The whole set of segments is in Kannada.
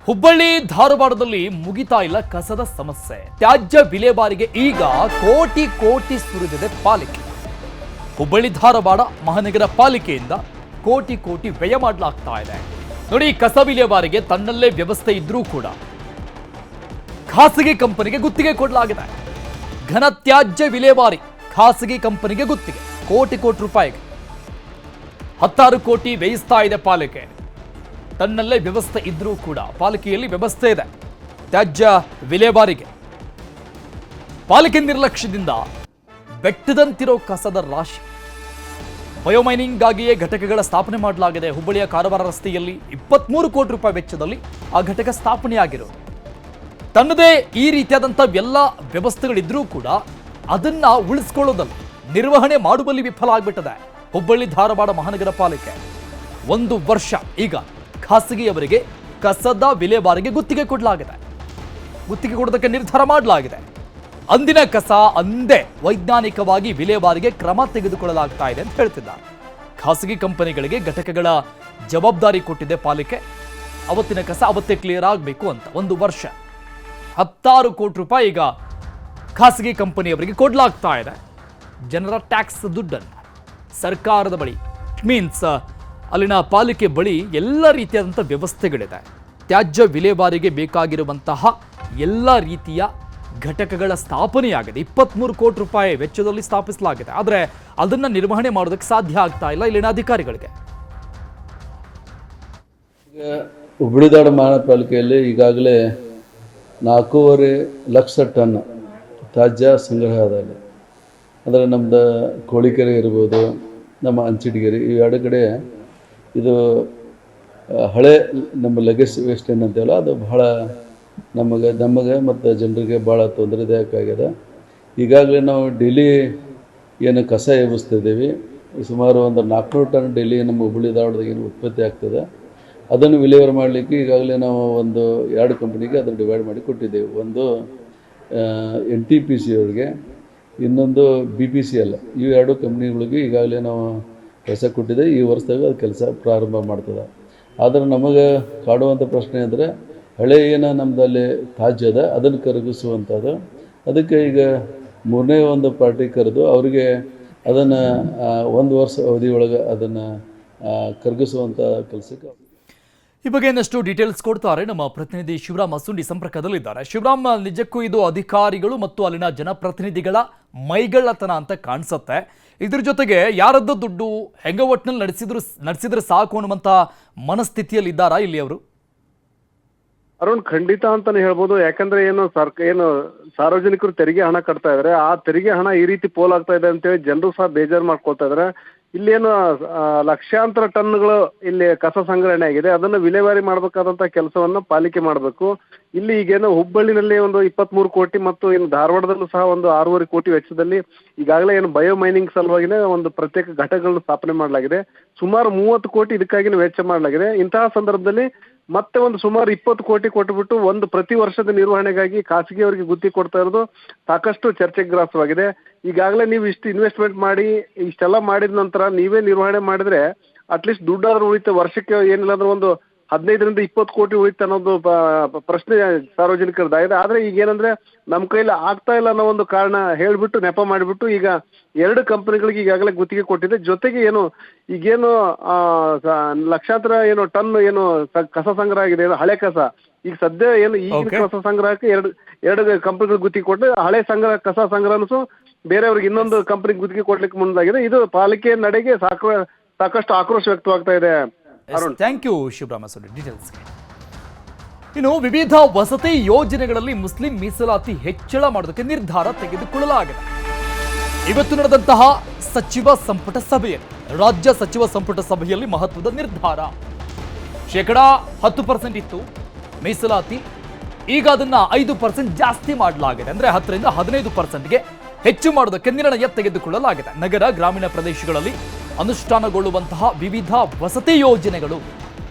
ಹುಬ್ಬಳ್ಳಿ ಧಾರವಾಡದಲ್ಲಿ ಮುಗಿತಾ ಇಲ್ಲ ಕಸದ ಸಮಸ್ಯೆ. ತ್ಯಾಜ್ಯ ವಿಲೇವಾರಿಗೆ ಈಗ ಕೋಟಿ ಕೋಟಿ ಸುರಿದಿದೆ ಪಾಲಿಕೆ. ಹುಬ್ಬಳ್ಳಿ ಧಾರವಾಡ ಮಹಾನಗರ ಪಾಲಿಕೆಯಿಂದ ಕೋಟಿ ಕೋಟಿ ವ್ಯಯ ಮಾಡಲಾಗ್ತಾ ಇದೆ. ನೋಡಿ, ಕಸ ವಿಲೇವಾರಿಗೆ ತನ್ನಲ್ಲೇ ವ್ಯವಸ್ಥೆ ಇದ್ರೂ ಕೂಡ ಖಾಸಗಿ ಕಂಪನಿಗೆ ಗುತ್ತಿಗೆ ಕೊಡಲಾಗಿದೆ. ಘನ ತ್ಯಾಜ್ಯ ವಿಲೇವಾರಿ ಖಾಸಗಿ ಕಂಪನಿಗೆ ಗುತ್ತಿಗೆ ಕೋಟಿ ಕೋಟಿ ರೂಪಾಯಿಗೆ 16 ಕೋಟಿ ವ್ಯಯಿಸ್ತಾ ಇದೆ ಪಾಲಿಕೆ. ತನ್ನಲ್ಲೇ ವ್ಯವಸ್ಥೆ ಇದ್ರೂ ಕೂಡ ಪಾಲಿಕೆಯಲ್ಲಿ ವ್ಯವಸ್ಥೆ ಇದೆ ತ್ಯಾಜ್ಯ ವಿಲೇವಾರಿಗೆ. ಪಾಲಿಕೆ ನಿರ್ಲಕ್ಷ್ಯದಿಂದ ಬೆಟ್ಟದಂತಿರೋ ಕಸದ ರಾಶಿ. ಬಯೋಮೈನಿಂಗ್ಗಾಗಿಯೇ ಘಟಕಗಳ ಸ್ಥಾಪನೆ ಮಾಡಲಾಗಿದೆ. ಹುಬ್ಬಳ್ಳಿಯ ಕಾರವಾರ ರಸ್ತೆಯಲ್ಲಿ 23 ಕೋಟಿ ರೂಪಾಯಿ ವೆಚ್ಚದಲ್ಲಿ ಆ ಘಟಕ ಸ್ಥಾಪನೆಯಾಗಿರೋದು. ತನ್ನದೇ ಈ ರೀತಿಯಾದಂಥ ಎಲ್ಲ ವ್ಯವಸ್ಥೆಗಳಿದ್ರೂ ಕೂಡ ಅದನ್ನ ಉಳಿಸ್ಕೊಳ್ಳೋದಲ್ಲ, ನಿರ್ವಹಣೆ ಮಾಡುವಲ್ಲಿ ವಿಫಲ ಆಗ್ಬಿಟ್ಟದೆ ಹುಬ್ಬಳ್ಳಿ ಧಾರವಾಡ ಮಹಾನಗರ ಪಾಲಿಕೆ. 1 ವರ್ಷ ಈಗ ಖಾಸಗಿಯವರಿಗೆ ಕಸದ ವಿಲೇವಾರಿಗೆ ಗುತ್ತಿಗೆ ಕೊಡಲಾಗಿದೆ. ಗುತ್ತಿಗೆ ಕೊಡೋದಕ್ಕೆ ನಿರ್ಧಾರ ಮಾಡಲಾಗಿದೆ. ಅಂದಿನ ಕಸ ಅಂದೇ ವೈಜ್ಞಾನಿಕವಾಗಿ ವಿಲೇವಾರಿಗೆ ಕ್ರಮ ತೆಗೆದುಕೊಳ್ಳಲಾಗ್ತಾ ಇದೆ ಅಂತ ಹೇಳ್ತಿದ್ದಾರೆ. ಖಾಸಗಿ ಕಂಪನಿಗಳಿಗೆ ಘಟಕಗಳ ಜವಾಬ್ದಾರಿ ಕೊಟ್ಟಿದೆ ಪಾಲಿಕೆ. ಅವತ್ತಿನ ಕಸ ಅವತ್ತೇ ಕ್ಲಿಯರ್ ಆಗಬೇಕು ಅಂತ 1 ವರ್ಷ 16 ಕೋಟಿ ರೂಪಾಯಿ ಈಗ ಖಾಸಗಿ ಕಂಪನಿಯವರಿಗೆ ಕೊಡಲಾಗ್ತಾ ಇದೆ. ಜನರ ಟ್ಯಾಕ್ಸ್ ದುಡ್ಡನ್ನು ಸರ್ಕಾರದ ಬಳಿ, ಮೀನ್ಸ್ ಅಲ್ಲಿನ ಪಾಲಿಕೆ ಬಳಿ ಎಲ್ಲ ರೀತಿಯಾದಂಥ ವ್ಯವಸ್ಥೆಗಳಿದೆ. ತ್ಯಾಜ್ಯ ವಿಲೇವಾರಿಗೆ ಬೇಕಾಗಿರುವಂತಹ ಎಲ್ಲ ರೀತಿಯ ಘಟಕಗಳ ಸ್ಥಾಪನೆಯಾಗಿದೆ. 23 ಕೋಟಿ ರೂಪಾಯಿ ವೆಚ್ಚದಲ್ಲಿ ಸ್ಥಾಪಿಸಲಾಗಿದೆ. ಆದರೆ ಅದನ್ನು ನಿರ್ವಹಣೆ ಮಾಡೋದಕ್ಕೆ ಸಾಧ್ಯ ಆಗ್ತಾ ಇಲ್ಲ ಇಲ್ಲಿನ ಅಧಿಕಾರಿಗಳಿಗೆ. ಹುಬ್ಬಳ್ಳಿ ಧಾರವಾಡ ಮಹಾನಗರ ಪಾಲಿಕೆಯಲ್ಲಿ ಈಗಾಗಲೇ 4.5 ಲಕ್ಷ ಟನ್ ತ್ಯಾಜ್ಯ ಸಂಗ್ರಹ ಅದಲ್ಲಿ. ಅಂದರೆ ನಮ್ಮದು ಕೋಳಿಕೆರೆ ಇರ್ಬೋದು, ನಮ್ಮ ಅಂಚಿಟಗೆರೆ, ಈ 2 ಕಡೆ ಇದು ಹಳೆ ನಮ್ಮ ಲೆಗಸಿ ವೇಸ್ಟ್ ಏನಂತೇವಲ್ಲ, ಅದು ಬಹಳ ನಮಗೆ ಮತ್ತು ಜನರಿಗೆ ಭಾಳ ತೊಂದರೆದಾಯಕ ಆಗಿದೆ. ಈಗಾಗಲೇ ನಾವು ಡೈಲಿ ಏನು ಕಸ ಎಬ್ಬಿಸ್ತಿದ್ದೀವಿ, ಸುಮಾರು ಒಂದು 400 ಟನ್ ಡೈಲಿ ನಮ್ಮ ಹುಬ್ಬಳ್ಳಿ ಧಾರವಾಡದಾಗ ಏನು ಉತ್ಪತ್ತಿ ಆಗ್ತದೆ, ಅದನ್ನು ವಿಲೇವಾರಿ ಮಾಡಲಿಕ್ಕೆ ಈಗಾಗಲೇ ನಾವು 2 ಕಂಪ್ನಿಗೆ ಅದನ್ನು ಡಿವೈಡ್ ಮಾಡಿ ಕೊಟ್ಟಿದ್ದೇವೆ. ಒಂದು NTPC ಅವರಿಗೆ, ಇನ್ನೊಂದು BPCL. ಈ 2 ಕಂಪ್ನಿಗಳಿಗೆ ಈಗಾಗಲೇ ನಾವು ಕೆಲಸ ಕೊಟ್ಟಿದೆ. ಈ ವರ್ಷದಾಗ ಅದು ಕೆಲಸ ಪ್ರಾರಂಭ ಮಾಡ್ತದೆ. ಆದರೆ ನಮಗೆ ಕಾಡುವಂಥ ಪ್ರಶ್ನೆ ಅಂದರೆ, ಹಳೆ ಏನೋ ನಮ್ಮದಲ್ಲಿ ತ್ಯಾಜ್ಯ ಅದ ಅದನ್ನು ಕರಗಿಸುವಂಥದ್ದು. ಅದಕ್ಕೆ ಈಗ 3ನೇ ಒಂದು ಪಾರ್ಟಿ ಕರೆದು ಅವರಿಗೆ ಅದನ್ನು 1 ವರ್ಷ ಅವಧಿಯೊಳಗೆ ಅದನ್ನು ಕರಗಿಸುವಂಥ ಕೆಲಸಕ್ಕೆ. ಈ ಬಗ್ಗೆ ಇನ್ನಷ್ಟು ಡೀಟೇಲ್ಸ್ ಕೊಡ್ತಾರೆ ನಮ್ಮ ಪ್ರತಿನಿಧಿ ಶಿವರಾಮ್ ಅಸುಂಡಿ ಸಂಪರ್ಕದಲ್ಲಿದ್ದಾರೆ. ಶಿವರಾಮ್, ನಿಜಕ್ಕೂ ಇದು ಅಧಿಕಾರಿಗಳು ಮತ್ತು ಅಲ್ಲಿನ ಜನಪ್ರತಿನಿಧಿಗಳ ಮೈಗಳ್ಳತನ ಅಂತ ಕಾಣಿಸುತ್ತೆ. ಇದ್ರ ಜೊತೆಗೆ ಯಾರದ್ದು ದುಡ್ಡು ಹೆಂಗ ಒಟ್ಟಿನಲ್ಲಿ ನಡೆಸಿದ್ರೆ ಸಾಕು ಅನ್ನುವಂಥ ಮನಸ್ಥಿತಿಯಲ್ಲಿ ಇದ್ದಾರಾ ಇಲ್ಲಿ ಅವರು? ಅರುಣ್, ಖಂಡಿತ ಅಂತಾನೆ ಹೇಳ್ಬೋದು. ಯಾಕಂದ್ರೆ ಏನು ಸಾರ್ವಜನಿಕರು ತೆರಿಗೆ ಹಣ ಕಟ್ತಾ ಇದಾರೆ. ಆ ತೆರಿಗೆ ಹಣ ಈ ರೀತಿ ಪೋಲಾಗ್ತಾ ಇದೆ ಅಂತೇಳಿ ಜನರು ಸಹ ಬೇಜಾರು ಮಾಡ್ಕೊಳ್ತಾ ಇದಾರೆ. ಇಲ್ಲೇನು ಲಕ್ಷಾಂತರ ಟನ್ಗಳು ಇಲ್ಲಿ ಕಸ ಸಂಗ್ರಹಣೆ ಆಗಿದೆ. ಅದನ್ನು ವಿಲೇವಾರಿ ಮಾಡಬೇಕಾದಂತ ಕೆಲಸವನ್ನ ಪಾಲಿಕೆ ಮಾಡಬೇಕು. ಇಲ್ಲಿ ಈಗೇನು ಹುಬ್ಬಳ್ಳಿನಲ್ಲಿ ಒಂದು 23 ಕೋಟಿ ಮತ್ತು ಇನ್ನು ಧಾರವಾಡದಲ್ಲೂ ಸಹ ಒಂದು 6.5 ಕೋಟಿ ವೆಚ್ಚದಲ್ಲಿ ಈಗಾಗಲೇ ಏನು ಬಯೋಮೈನಿಂಗ್ ಸಲುವಾಗಿನೇ ಒಂದು ಪ್ರತ್ಯೇಕ ಘಟಕಗಳನ್ನು ಸ್ಥಾಪನೆ ಮಾಡಲಾಗಿದೆ. ಸುಮಾರು 30 ಕೋಟಿ ಇದಕ್ಕಾಗಿ ವೆಚ್ಚ ಮಾಡಲಾಗಿದೆ. ಇಂತಹ ಸಂದರ್ಭದಲ್ಲಿ ಮತ್ತೆ ಒಂದು ಸುಮಾರು 20 ಕೋಟಿ ಕೊಟ್ಟುಬಿಟ್ಟು ಒಂದು ಪ್ರತಿ ವರ್ಷದ ನಿರ್ವಹಣೆಗಾಗಿ ಖಾಸಗಿಯವರಿಗೆ ಗುತ್ತಿಗೆ ಕೊಡ್ತಾ ಇರೋದು ಸಾಕಷ್ಟು ಚರ್ಚೆಗೆ ಗ್ರಾಸವಾಗಿದೆ. ಈಗಾಗಲೇ ನೀವು ಇಷ್ಟು ಇನ್ವೆಸ್ಟ್ಮೆಂಟ್ ಮಾಡಿ ಇಷ್ಟೆಲ್ಲ ಮಾಡಿದ ನಂತರ ನೀವೇ ನಿರ್ವಹಣೆ ಮಾಡಿದ್ರೆ ಅಟ್ಲೀಸ್ಟ್ ದುಡ್ಡಾದ್ರೂ ಉಳಿತ, ವರ್ಷಕ್ಕೆ ಏನಿಲ್ಲ ಅಂದ್ರೆ ಒಂದು 15ರಿಂದ 20 ಕೋಟಿ ಉಳಿತ ಅನ್ನೋದು ಪ್ರಶ್ನೆ ಸಾರ್ವಜನಿಕರದಾಗಿದೆ. ಆದರೆ ಈಗೇನಂದ್ರೆ ನಮ್ಮ ಕೈಲಿ ಆಗ್ತಾ ಇಲ್ಲ ಅನ್ನೋ ಒಂದು ಕಾರಣ ಹೇಳ್ಬಿಟ್ಟು ನೆಪ ಮಾಡಿಬಿಟ್ಟು ಈಗ 2 ಕಂಪನಿಗಳಿಗೆ ಈಗಾಗಲೇ ಗುತ್ತಿಗೆ ಕೊಟ್ಟಿದೆ. ಜೊತೆಗೆ ಏನು ಈಗೇನು ಲಕ್ಷಾಂತರ ಏನು ಟನ್ ಏನು ಕಸ ಸಂಗ್ರಹ ಆಗಿದೆ, ಹಳೆ ಕಸ, ಈಗ ಸದ್ಯ ಏನು ಈಗಿನ ಕಸ ಸಂಗ್ರಹಕ್ಕೆ ಎರಡು ಕಂಪನಿಗಳು ಗುತ್ತಿಗೆ ಕೊಟ್ಟು ಹಳೆ ಕಸ ಸಂಗ್ರಹನೂ ಬೇರೆಯವ್ರಿಗೆ ಇನ್ನೊಂದು ಕಂಪನಿಗೆ ಗುತ್ತಿಗೆ ಕೊಡ್ಲಿಕ್ಕೆ ಮುಂದಾಗಿದೆ. ಇದು ಪಾಲಿಕೆ ನಡೆಗೆ ಸಾಕಷ್ಟು ಆಕ್ರೋಶ ವ್ಯಕ್ತವಾಗ್ತಾ ಇದೆ. Thank you Shivaram ಅಸುಂಡಿ ಡೀಟೇಲ್ಸ್ಗೆ. ಇನ್ನು ವಿವಿಧ ವಸತಿ ಯೋಜನೆಗಳಲ್ಲಿ ಮುಸ್ಲಿಂ ಮೀಸಲಾತಿ ಹೆಚ್ಚಳ ಮಾಡೋದಕ್ಕೆ ನಿರ್ಧಾರ ತೆಗೆದುಕೊಳ್ಳಲಾಗಿದೆ. ಇವತ್ತು ನಡೆದಂತಹ ಸಚಿವ ಸಂಪುಟ ಸಭೆಯಲ್ಲಿ, ರಾಜ್ಯ ಸಚಿವ ಸಂಪುಟ ಸಭೆಯಲ್ಲಿ ಮಹತ್ವದ ನಿರ್ಧಾರ. 10% ಇತ್ತು ಮೀಸಲಾತಿ, ಈಗ ಅದನ್ನ 5% ಜಾಸ್ತಿ ಮಾಡಲಾಗಿದೆ. ಅಂದ್ರೆ 10ರಿಂದ 15%ಗೆ ಹೆಚ್ಚು ಮಾಡೋದಕ್ಕೆ ನಿರ್ಣಯ ತೆಗೆದುಕೊಳ್ಳಲಾಗಿದೆ. ನಗರ ಗ್ರಾಮೀಣ ಪ್ರದೇಶಗಳಲ್ಲಿ ಅನುಷ್ಠಾನಗೊಳ್ಳುವಂತಹ ವಿವಿಧ ವಸತಿ ಯೋಜನೆಗಳು,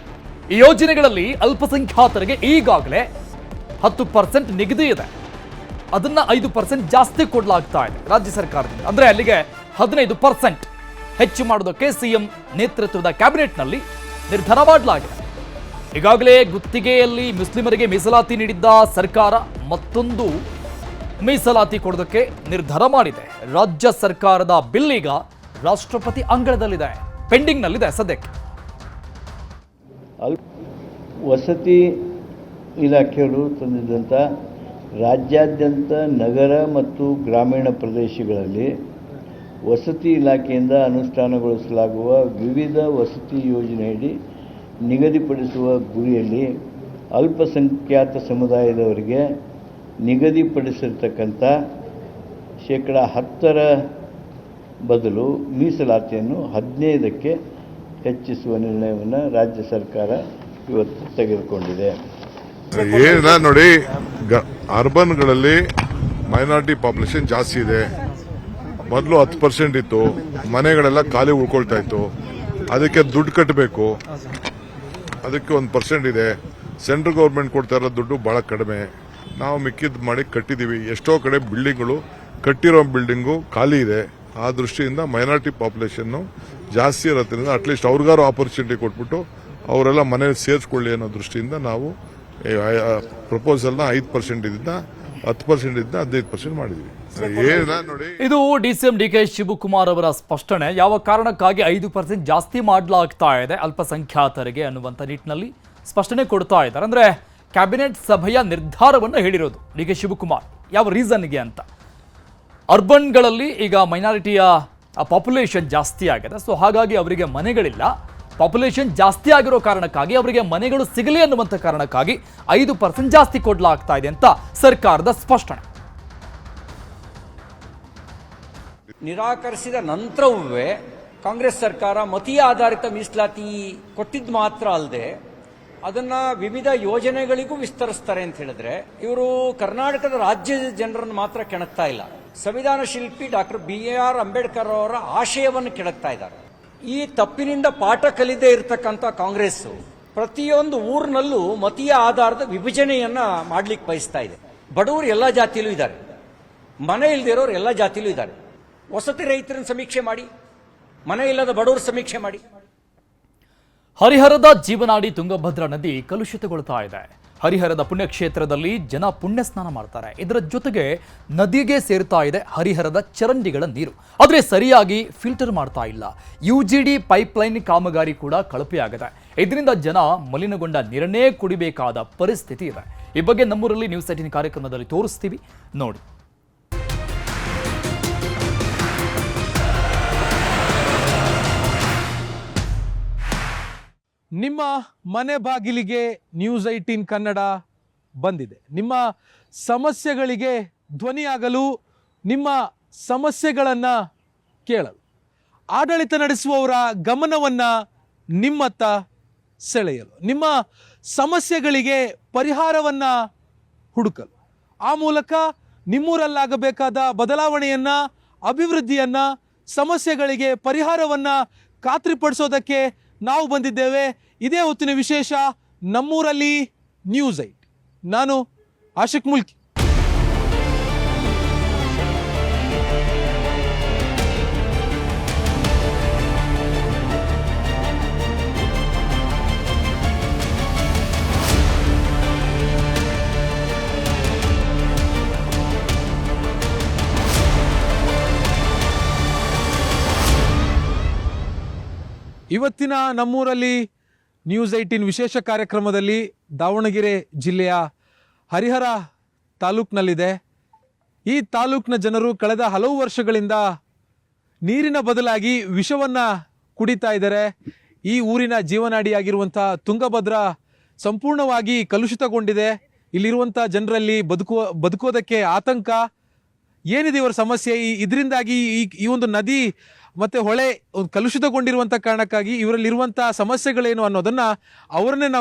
ಈ ಯೋಜನೆಗಳಲ್ಲಿ ಅಲ್ಪಸಂಖ್ಯಾತರಿಗೆ ಈಗಾಗಲೇ 10% ನಿಗದಿ ಇದೆ. ಅದನ್ನ 5% ಜಾಸ್ತಿ ಕೊಡಲಾಗ್ತಾ ಇದೆ ರಾಜ್ಯ ಸರ್ಕಾರದಿಂದ. ಅಂದ್ರೆ ಅಲ್ಲಿಗೆ 15% ಹೆಚ್ಚು ಮಾಡೋದಕ್ಕೆ ಸಿಎಂ ನೇತೃತ್ವದ ಕ್ಯಾಬಿನೆಟ್ನಲ್ಲಿ ನಿರ್ಧಾರ ಮಾಡಲಾಗಿದೆ. ಈಗಾಗಲೇ ಗುತ್ತಿಗೆಯಲ್ಲಿ ಮುಸ್ಲಿಮರಿಗೆ ಮೀಸಲಾತಿ ನೀಡಿದ್ದ ಸರ್ಕಾರ ಮತ್ತೊಂದು ಮೀಸಲಾತಿ ಕೊಡೋದಕ್ಕೆ ನಿರ್ಧಾರ ಮಾಡಿದೆ. ರಾಜ್ಯ ಸರ್ಕಾರದ ಬಿಲ್ ಈಗ ರಾಷ್ಟ್ರಪತಿ ಅಂಗಳದಲ್ಲಿದೆ, ಪೆಂಡಿಂಗ್ನಲ್ಲಿದೆ ಸದ್ಯಕ್ಕೆ. ವಸತಿ ಇಲಾಖೆಯವರು ತಂದಿದ್ದಂಥ ರಾಜ್ಯಾದ್ಯಂತ ನಗರ ಮತ್ತು ಗ್ರಾಮೀಣ ಪ್ರದೇಶಗಳಲ್ಲಿ ವಸತಿ ಇಲಾಖೆಯಿಂದ ಅನುಷ್ಠಾನಗೊಳಿಸಲಾಗುವ ವಿವಿಧ ವಸತಿ ಯೋಜನೆಯಡಿ ನಿಗದಿಪಡಿಸುವ ಗುರಿಯಲ್ಲಿ ಅಲ್ಪಸಂಖ್ಯಾತ ಸಮುದಾಯದವರಿಗೆ ನಿಗದಿಪಡಿಸಿರ್ತಕ್ಕಂಥ 10% ಬದಲು ಮೀಸಲಾತಿಯನ್ನು 15% ಹೆಚ್ಚಿಸುವ ನಿರ್ಣಯವನ್ನು ರಾಜ್ಯ ಸರ್ಕಾರ ಇವತ್ತು ತೆಗೆದುಕೊಂಡಿದೆ. ಏನಿಲ್ಲ ನೋಡಿ, ಅರ್ಬನ್ಗಳಲ್ಲಿ ಮೈನಾರಿಟಿ ಪಾಪ್ಯುಲೇಷನ್ ಜಾಸ್ತಿ ಇದೆ. ಮೊದಲು 10% ಇತ್ತು, ಮನೆಗಳೆಲ್ಲ ಖಾಲಿ ಉಳ್ಕೊಳ್ತಾ ಇತ್ತು. ಅದಕ್ಕೆ ದುಡ್ಡು ಕಟ್ಟಬೇಕು, ಅದಕ್ಕೆ 1% ಇದೆ. ಸೆಂಟ್ರಲ್ ಗೌರ್ಮೆಂಟ್ ಕೊಡ್ತಾ ಇರೋ ದುಡ್ಡು ಬಹಳ ಕಡಿಮೆ. ನಾವು ಮಿಕ್ಕಿದ್ ಮಾಡಿ ಕಟ್ಟಿದೀವಿ. ಎಷ್ಟೋ ಕಡೆ ಬಿಲ್ಡಿಂಗ್ಗಳು ಕಟ್ಟಿರೋ ಬಿಲ್ಡಿಂಗು ಖಾಲಿ ಇದೆ. ಆ ದೃಷ್ಟಿಯಿಂದ ಮೈನಾರಿಟಿ ಪಾಪ್ಯುಲೇಷನ್ ಜಾಸ್ತಿ ಇರೋದ್ರಿಂದ ಅಟ್ಲೀಸ್ಟ್ ಅವ್ರಿಗಾರು ಆಪರ್ಚುನಿಟಿ ಕೊಟ್ಬಿಟ್ಟು ಅವರೆಲ್ಲ ಮನೇಲಿ ಸೇರಿಸ್ಕೊಳ್ಳಿ ಅನ್ನೋ ದೃಷ್ಟಿಯಿಂದ ನಾವು ಪ್ರಪೋಸಲ್ನ 5% ಇದ್ದ 10% ಇದ್ದ 15% ಮಾಡಿದ್ವಿ. ಏನಿಲ್ಲ ನೋಡಿ, ಇದು ಡಿಸಿಎಂ ಡಿಕೆ ಶಿವಕುಮಾರ್ ಅವರ ಸ್ಪಷ್ಟನೆ. ಯಾವ ಕಾರಣಕ್ಕಾಗಿ 5% ಜಾಸ್ತಿ ಮಾಡಲಾಗ್ತಾ ಇದೆ ಅಲ್ಪಸಂಖ್ಯಾತರಿಗೆ ಅನ್ನುವಂಥ ನಿಟ್ಟಿನಲ್ಲಿ ಸ್ಪಷ್ಟನೆ ಕೊಡ್ತಾ ಇದ್ದಾರೆ. ಅಂದ್ರೆ ಕ್ಯಾಬಿನೆಟ್ ಸಭೆಯ ನಿರ್ಧಾರವನ್ನು ಹೇಳಿರೋದು ಡಿಕೆ ಶಿವಕುಮಾರ್. ಯಾವ ರೀಸನ್ಗೆ ಅಂತ, ಅರ್ಬನ್ಗಳಲ್ಲಿ ಈಗ ಮೈನಾರಿಟಿಯ ಪಾಪ್ಯುಲೇಷನ್ ಜಾಸ್ತಿ ಆಗಿದೆ. ಸೊ ಹಾಗಾಗಿ ಅವರಿಗೆ ಮನೆಗಳಿಲ್ಲ. ಪಾಪ್ಯುಲೇಷನ್ ಜಾಸ್ತಿ ಆಗಿರೋ ಕಾರಣಕ್ಕಾಗಿ ಅವರಿಗೆ ಮನೆಗಳು ಸಿಗಲಿ ಅನ್ನುವಂಥ ಕಾರಣಕ್ಕಾಗಿ 5% ಜಾಸ್ತಿ ಕೊಡಲಾಗ್ತಾ ಇದೆ ಅಂತ ಸರ್ಕಾರದ ಸ್ಪಷ್ಟನೆ. ನಿರಾಕರಿಸಿದ ನಂತರವೂ ಕಾಂಗ್ರೆಸ್ ಸರ್ಕಾರ ಮತೀಯ ಆಧಾರಿತ ಮೀಸಲಾತಿ ಕೊಟ್ಟಿದ್ದು ಮಾತ್ರ ಅಲ್ಲದೆ ಅದನ್ನ ವಿವಿಧ ಯೋಜನೆಗಳಿಗೂ ವಿಸ್ತರಿಸ್ತಾರೆ ಅಂತ ಹೇಳಿದ್ರೆ ಇವರು ಕರ್ನಾಟಕದ ರಾಜ್ಯ ಜನರನ್ನು ಮಾತ್ರ ಕೆಣಕ್ತಾ ಇಲ್ಲ, ಸಂವಿಧಾನ ಶಿಲ್ಪಿ ಡಾಕ್ಟರ್ BR ಅಂಬೇಡ್ಕರ್ ಅವರ ಆಶಯವನ್ನು ಕೆಣಕ್ತಾ ಇದ್ದಾರೆ. ಈ ತಪ್ಪಿನಿಂದ ಪಾಠ ಕಲಿದೇ ಇರತಕ್ಕಂಥ ಕಾಂಗ್ರೆಸ್ ಪ್ರತಿಯೊಂದು ಊರಿನಲ್ಲೂ ಮತೀಯ ಆಧಾರದ ವಿಭಜನೆಯನ್ನ ಮಾಡ್ಲಿಕ್ಕೆ ಬಯಸ್ತಾ ಇದೆ. ಬಡವರು ಎಲ್ಲ ಜಾತಿಯಲ್ಲೂ ಇದ್ದಾರೆ, ಮನೆ ಇಲ್ಲದಿರೋರು ಎಲ್ಲ ಜಾತಿಯಲ್ಲೂ ಇದ್ದಾರೆ. ವಸತಿ ರಹಿತರನ್ನು ಸಮೀಕ್ಷೆ ಮಾಡಿ, ಮನೆ ಇಲ್ಲದ ಬಡವರ ಸಮೀಕ್ಷೆ ಮಾಡಿ. ಹರಿಹರದ ಜೀವನಾಡಿ ತುಂಗಭದ್ರಾ ನದಿ ಕಲುಷಿತಗೊಳ್ತಾ ಇದೆ. ಹರಿಹರದ ಪುಣ್ಯಕ್ಷೇತ್ರದಲ್ಲಿ ಜನ ಪುಣ್ಯ ಸ್ನಾನ ಮಾಡ್ತಾರೆ. ಇದರ ಜೊತೆಗೆ ನದಿಗೆ ಸೇರ್ತಾ ಇದೆ ಹರಿಹರದ ಚರಂಡಿಗಳ ನೀರು. ಆದರೆ ಸರಿಯಾಗಿ ಫಿಲ್ಟರ್ ಮಾಡ್ತಾ ಇಲ್ಲ. UGD ಪೈಪ್ಲೈನ್ ಕಾಮಗಾರಿ ಕೂಡ ಕಳಪೆಯಾಗಿದೆ. ಇದರಿಂದ ಜನ ಮಲಿನಗೊಂಡ ನೀರನ್ನೇ ಕುಡಿಬೇಕಾದ ಪರಿಸ್ಥಿತಿ ಇದೆ. ಈ ಬಗ್ಗೆ ನಮ್ಮೂರಲ್ಲಿ ನ್ಯೂಸ್ 18 ಕಾರ್ಯಕ್ರಮದಲ್ಲಿ ತೋರಿಸ್ತೀವಿ, ನೋಡಿ. ನಿಮ್ಮ ಮನೆ ಬಾಗಿಲಿಗೆ ನ್ಯೂಸ್ 18 ಕನ್ನಡ ಬಂದಿದೆ. ನಿಮ್ಮ ಸಮಸ್ಯೆಗಳಿಗೆ ಧ್ವನಿಯಾಗಲು, ನಿಮ್ಮ ಸಮಸ್ಯೆಗಳನ್ನು ಕೇಳಲು, ಆಡಳಿತ ನಡೆಸುವವರ ಗಮನವನ್ನು ನಿಮ್ಮತ್ತ ಸೆಳೆಯಲು, ನಿಮ್ಮ ಸಮಸ್ಯೆಗಳಿಗೆ ಪರಿಹಾರವನ್ನು ಹುಡುಕಲು, ಆ ಮೂಲಕ ನಿಮ್ಮೂರಲ್ಲಾಗಬೇಕಾದ ಬದಲಾವಣೆಯನ್ನು, ಅಭಿವೃದ್ಧಿಯನ್ನು, ಸಮಸ್ಯೆಗಳಿಗೆ ಪರಿಹಾರವನ್ನು ಖಾತ್ರಿಪಡಿಸೋದಕ್ಕೆ ನಾವು ಬಂದಿದ್ದೇವೆ. ಇದೇ ಹೊತ್ತಿನ ವಿಶೇಷ ನಮ್ಮೂರಲ್ಲಿ ನ್ಯೂಸ್ 8. ನಾನು ಆಶಿಕ್ ಮುಲ್ಕಿ. ಇವತ್ತಿನ ನಮ್ಮೂರಲ್ಲಿ ನ್ಯೂಸ್ 18 ವಿಶೇಷ ಕಾರ್ಯಕ್ರಮದಲ್ಲಿ ದಾವಣಗೆರೆ ಜಿಲ್ಲೆಯ ಹರಿಹರ ತಾಲೂಕಿನಲ್ಲಿದೆ. ಈ ತಾಲೂಕಿನ ಜನರು ಕಳೆದ ಹಲವು ವರ್ಷಗಳಿಂದ ನೀರಿನ ಬದಲಾಗಿ ವಿಷವನ್ನು ಕುಡಿತಾ ಇದ್ದಾರೆ. ಈ ಊರಿನ ಜೀವನಾಡಿಯಾಗಿರುವಂಥ ತುಂಗಭದ್ರಾ ಸಂಪೂರ್ಣವಾಗಿ ಕಲುಷಿತಗೊಂಡಿದೆ. ಇಲ್ಲಿರುವಂಥ ಜನರಲ್ಲಿ ಬದುಕೋದಕ್ಕೆ ಆತಂಕ. ಏನಿದೆ ಇವರ ಸಮಸ್ಯೆ? ಇದರಿಂದಾಗಿ ಈ ಒಂದು ನದಿ ಮತ್ತು ಹೊಳೆ ಕಲುಷಿತಗೊಂಡಿರುವಂಥ ಕಾರಣಕ್ಕಾಗಿ ಇವರಲ್ಲಿರುವಂಥ ಸಮಸ್ಯೆಗಳೇನು ಅನ್ನೋದನ್ನು ಅವರನ್ನೇ ನಾವು